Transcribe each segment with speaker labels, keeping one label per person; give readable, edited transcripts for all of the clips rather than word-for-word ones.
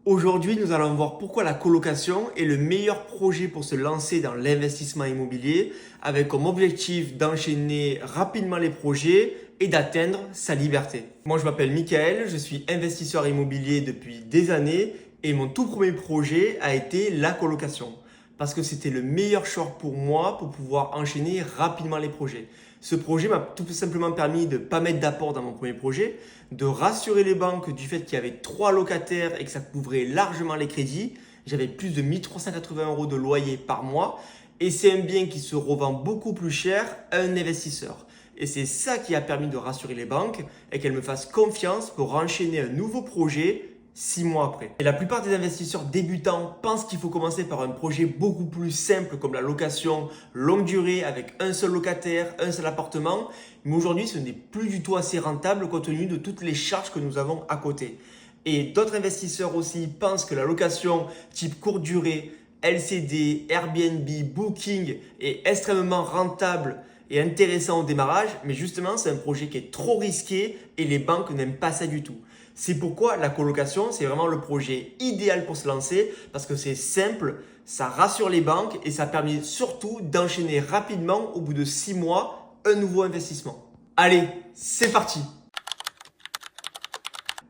Speaker 1: Aujourd'hui, nous allons voir pourquoi la colocation est le meilleur projet pour se lancer dans l'investissement immobilier avec comme objectif d'enchaîner rapidement les projets et d'atteindre sa liberté. Moi, je m'appelle Michael, je suis investisseur immobilier depuis des années et mon tout premier projet a été la colocation parce que c'était le meilleur choix pour moi pour pouvoir enchaîner rapidement les projets. Ce projet m'a tout simplement permis de ne pas mettre d'apport dans mon premier projet, de rassurer les banques du fait qu'il y avait 3 locataires et que ça couvrait largement les crédits. J'avais plus de 1380 € de loyer par mois et c'est un bien qui se revend beaucoup plus cher à un investisseur. Et c'est ça qui a permis de rassurer les banques et qu'elles me fassent confiance pour enchaîner un nouveau projet 6 mois après. Et la plupart des investisseurs débutants pensent qu'il faut commencer par un projet beaucoup plus simple comme la location longue durée avec un seul locataire, un seul appartement. Mais aujourd'hui, ce n'est plus du tout assez rentable compte tenu de toutes les charges que nous avons à côté. Et d'autres investisseurs aussi pensent que la location type courte durée, LCD, Airbnb, Booking est extrêmement rentable et intéressant au démarrage, mais justement, c'est un projet qui est trop risqué et les banques n'aiment pas ça du tout. C'est pourquoi la colocation, c'est vraiment le projet idéal pour se lancer parce que c'est simple, ça rassure les banques et ça permet surtout d'enchaîner rapidement au bout de 6 mois un nouveau investissement. Allez, c'est parti!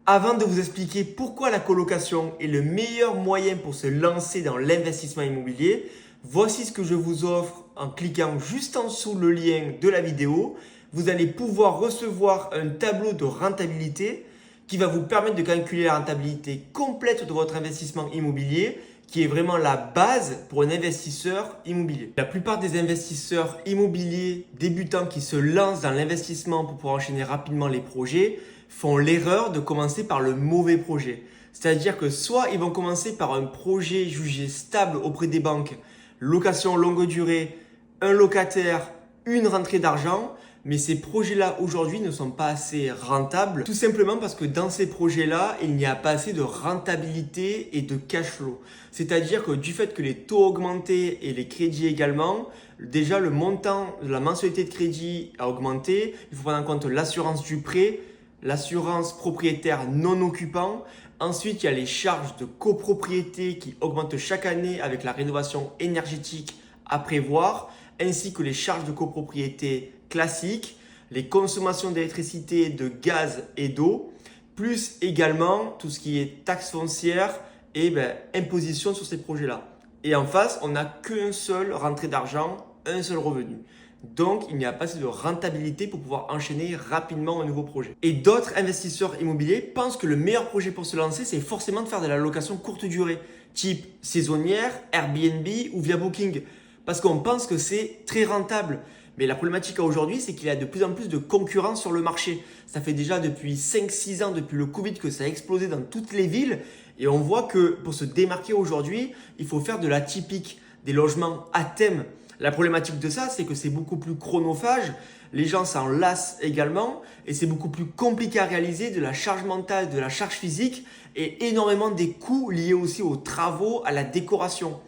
Speaker 1: Avant de vous expliquer pourquoi la colocation est le meilleur moyen pour se lancer dans l'investissement immobilier, voici ce que je vous offre en cliquant juste en dessous le lien de la vidéo. Vous allez pouvoir recevoir un tableau de rentabilité qui va vous permettre de calculer la rentabilité complète de votre investissement immobilier, qui est vraiment la base pour un investisseur immobilier. La plupart des investisseurs immobiliers débutants qui se lancent dans l'investissement pour pouvoir enchaîner rapidement les projets font l'erreur de commencer par le mauvais projet. C'est-à-dire que soit ils vont commencer par un projet jugé stable auprès des banques, location longue durée, un locataire, une rentrée d'argent, mais ces projets-là aujourd'hui ne sont pas assez rentables, tout simplement parce que dans ces projets-là, il n'y a pas assez de rentabilité et de cash flow. C'est-à-dire que du fait que les taux ont augmenté et les crédits également, déjà le montant de la mensualité de crédit a augmenté. Il faut prendre en compte l'assurance du prêt, l'assurance propriétaire non occupant. Ensuite, il y a les charges de copropriété qui augmentent chaque année avec la rénovation énergétique à prévoir, ainsi que les charges de copropriété classiques, les consommations d'électricité, de gaz et d'eau, plus également tout ce qui est taxe foncière et imposition sur ces projets-là. Et en face, on n'a qu'un seul rentrée d'argent, un seul revenu. Donc, il n'y a pas assez de rentabilité pour pouvoir enchaîner rapidement un nouveau projet. Et d'autres investisseurs immobiliers pensent que le meilleur projet pour se lancer, c'est forcément de faire de la location courte durée, type saisonnière, Airbnb ou via Booking. Parce qu'on pense que c'est très rentable. Mais la problématique aujourd'hui, c'est qu'il y a de plus en plus de concurrence sur le marché. Ça fait déjà depuis 5-6 ans, depuis le Covid, que ça a explosé dans toutes les villes. Et on voit que pour se démarquer aujourd'hui, il faut faire de l'atypique, des logements à thème. La problématique de ça, c'est que c'est beaucoup plus chronophage. Les gens s'en lassent également et c'est beaucoup plus compliqué à réaliser, de la charge mentale, de la charge physique et énormément des coûts liés aussi aux travaux, à la décoration.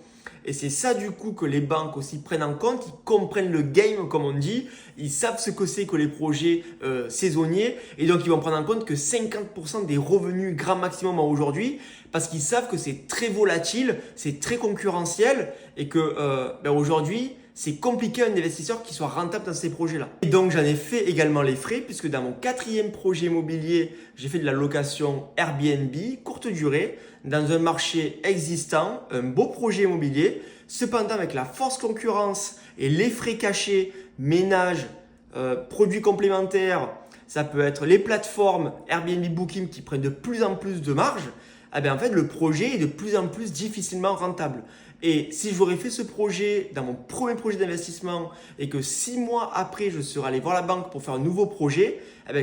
Speaker 1: Et c'est ça du coup que les banques aussi prennent en compte, ils comprennent le game comme on dit, ils savent ce que c'est que les projets saisonniers et donc ils vont prendre en compte que 50% des revenus grand maximum aujourd'hui parce qu'ils savent que c'est très volatile, c'est très concurrentiel et que aujourd'hui c'est compliqué un investisseur qui soit rentable dans ces projets-là. Et donc j'en ai fait également les frais puisque dans mon 4e projet immobilier, j'ai fait de la location Airbnb courte durée dans un marché existant, un beau projet immobilier. Cependant, avec la force concurrence et les frais cachés, ménage, produits complémentaires, ça peut être les plateformes Airbnb Booking qui prennent de plus en plus de marge, en fait, le projet est de plus en plus difficilement rentable. Et si j'aurais fait ce projet dans mon premier projet d'investissement et que 6 mois après, je serais allé voir la banque pour faire un nouveau projet,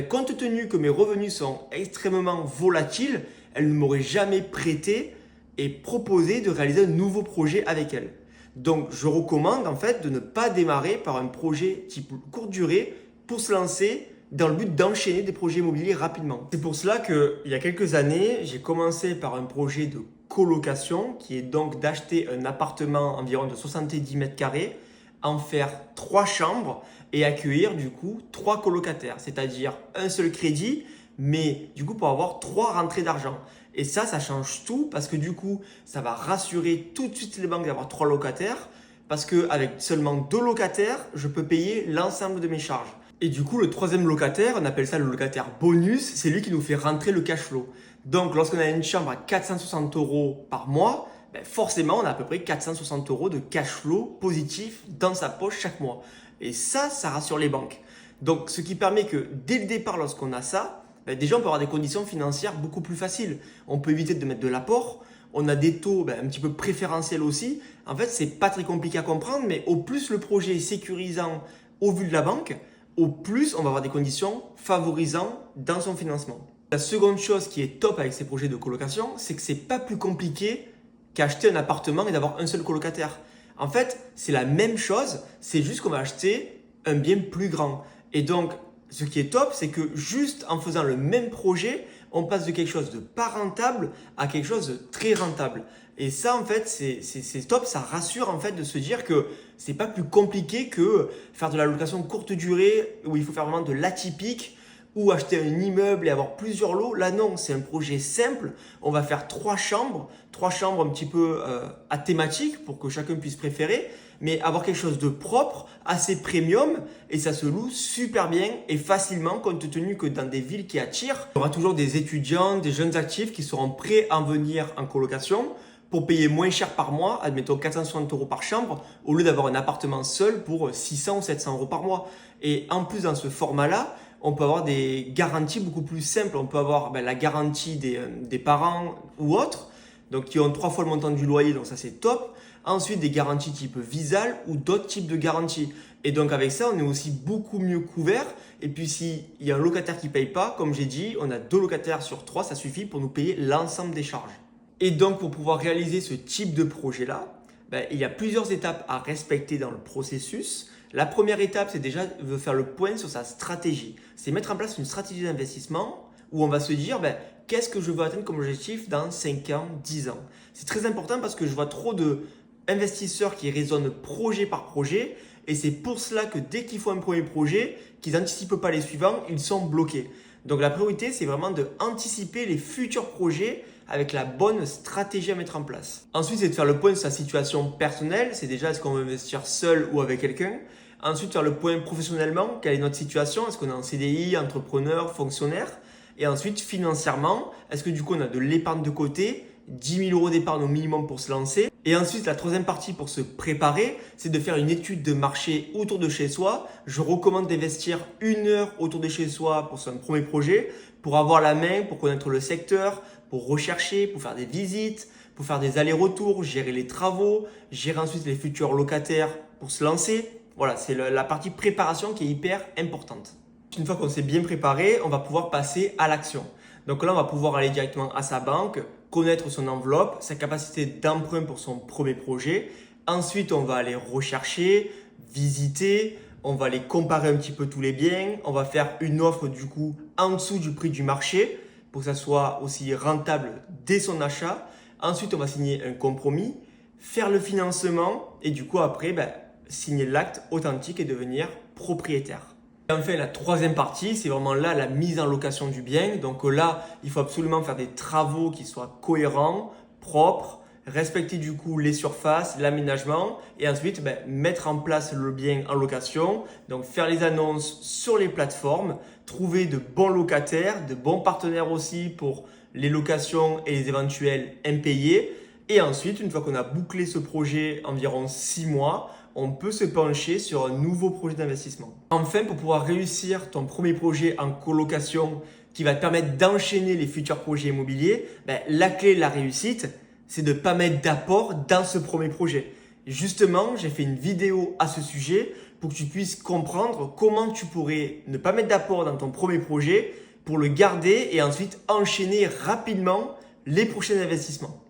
Speaker 1: compte tenu que mes revenus sont extrêmement volatiles, elle ne m'aurait jamais prêté et proposé de réaliser un nouveau projet avec elle. Donc, je recommande en fait de ne pas démarrer par un projet type courte durée pour se lancer dans le but d'enchaîner des projets immobiliers rapidement. C'est pour cela qu'il y a quelques années, j'ai commencé par un projet de colocation qui est donc d'acheter un appartement environ de 70 mètres carrés, en faire 3 chambres et accueillir du coup 3 colocataires, c'est-à-dire un seul crédit, mais du coup pour avoir 3 rentrées d'argent. Et ça change tout parce que du coup, ça va rassurer tout de suite les banques d'avoir 3 locataires parce qu'avec seulement 2 locataires, je peux payer l'ensemble de mes charges. Et du coup, le troisième locataire, on appelle ça le locataire bonus, c'est lui qui nous fait rentrer le cash flow. Donc, lorsqu'on a une chambre à 460 € par mois, forcément, on a à peu près 460 € de cash flow positif dans sa poche chaque mois. Et ça rassure les banques. Donc, ce qui permet que dès le départ, lorsqu'on a ça, déjà, on peut avoir des conditions financières beaucoup plus faciles. On peut éviter de mettre de l'apport. On a des taux un petit peu préférentiels aussi. En fait, c'est pas très compliqué à comprendre, mais au plus le projet est sécurisant au vu de la banque, au plus on va avoir des conditions favorisantes dans son financement. La seconde chose qui est top avec ces projets de colocation, c'est que c'est pas plus compliqué qu'acheter un appartement et d'avoir un seul colocataire. En fait, c'est la même chose, c'est juste qu'on va acheter un bien plus grand. Et donc, ce qui est top, c'est que juste en faisant le même projet, on passe de quelque chose de pas rentable à quelque chose de très rentable. Et ça, en fait, c'est top. Ça rassure en fait de se dire que c'est pas plus compliqué que faire de la location courte durée où il faut faire vraiment de l'atypique ou acheter un immeuble et avoir plusieurs lots. Là, non, c'est un projet simple. On va faire 3 chambres un petit peu à thématique pour que chacun puisse préférer, mais avoir quelque chose de propre, assez premium, et ça se loue super bien et facilement compte tenu que dans des villes qui attirent, il y aura toujours des étudiants, des jeunes actifs qui seront prêts à venir en colocation pour payer moins cher par mois, admettons 460 € par chambre, au lieu d'avoir un appartement seul pour 600 ou 700 € par mois. Et en plus, dans ce format-là, on peut avoir des garanties beaucoup plus simples. On peut avoir la garantie des parents ou autres, donc qui ont 3 fois le montant du loyer, donc ça c'est top. Ensuite, des garanties type Visal ou d'autres types de garanties. Et donc avec ça, on est aussi beaucoup mieux couvert. Et puis s'il y a un locataire qui ne paye pas, comme j'ai dit, on a 2 locataires sur 3, ça suffit pour nous payer l'ensemble des charges. Et donc pour pouvoir réaliser ce type de projet-là, il y a plusieurs étapes à respecter dans le processus. La première étape, c'est déjà de faire le point sur sa stratégie. C'est mettre en place une stratégie d'investissement où on va se dire qu'est-ce que je veux atteindre comme objectif dans 5 ans, 10 ans. C'est très important parce que je vois trop d'investisseurs qui raisonnent projet par projet et c'est pour cela que dès qu'il faut un premier projet, qu'ils n'anticipent pas les suivants, ils sont bloqués. Donc la priorité, c'est vraiment d'anticiper les futurs projets avec la bonne stratégie à mettre en place. Ensuite, c'est de faire le point sur sa situation personnelle. C'est déjà est-ce qu'on veut investir seul ou avec quelqu'un. Ensuite, faire le point professionnellement. Quelle est notre situation? Est-ce qu'on est en CDI, entrepreneur, fonctionnaire? Et ensuite, financièrement, est-ce que du coup, on a de l'épargne de côté? 10 000 € d'épargne au minimum pour se lancer. Et ensuite, la troisième partie pour se préparer, c'est de faire une étude de marché autour de chez soi. Je recommande d'investir 1 heure autour de chez soi pour son premier projet, pour avoir la main, pour connaître le secteur, pour rechercher, pour faire des visites, pour faire des allers-retours, gérer les travaux, gérer ensuite les futurs locataires pour se lancer. Voilà, c'est la partie préparation qui est hyper importante. Une fois qu'on s'est bien préparé, on va pouvoir passer à l'action. Donc là, on va pouvoir aller directement à sa banque, connaître son enveloppe, sa capacité d'emprunt pour son premier projet. Ensuite, on va aller rechercher, visiter, on va aller comparer un petit peu tous les biens. On va faire une offre du coup en dessous du prix du marché pour que ça soit aussi rentable dès son achat. Ensuite, on va signer un compromis, faire le financement et du coup après, signer l'acte authentique et devenir propriétaire. Et enfin, la troisième partie, c'est vraiment là la mise en location du bien. Donc là, il faut absolument faire des travaux qui soient cohérents, propres, respecter du coup les surfaces, l'aménagement et ensuite mettre en place le bien en location. Donc faire les annonces sur les plateformes, trouver de bons locataires, de bons partenaires aussi pour les locations et les éventuels impayés. Et ensuite, une fois qu'on a bouclé ce projet environ 6 mois, on peut se pencher sur un nouveau projet d'investissement. Enfin, pour pouvoir réussir ton premier projet en colocation qui va te permettre d'enchaîner les futurs projets immobiliers, la clé de la réussite, c'est de ne pas mettre d'apport dans ce premier projet. Justement, j'ai fait une vidéo à ce sujet pour que tu puisses comprendre comment tu pourrais ne pas mettre d'apport dans ton premier projet pour le garder et ensuite enchaîner rapidement les prochains investissements.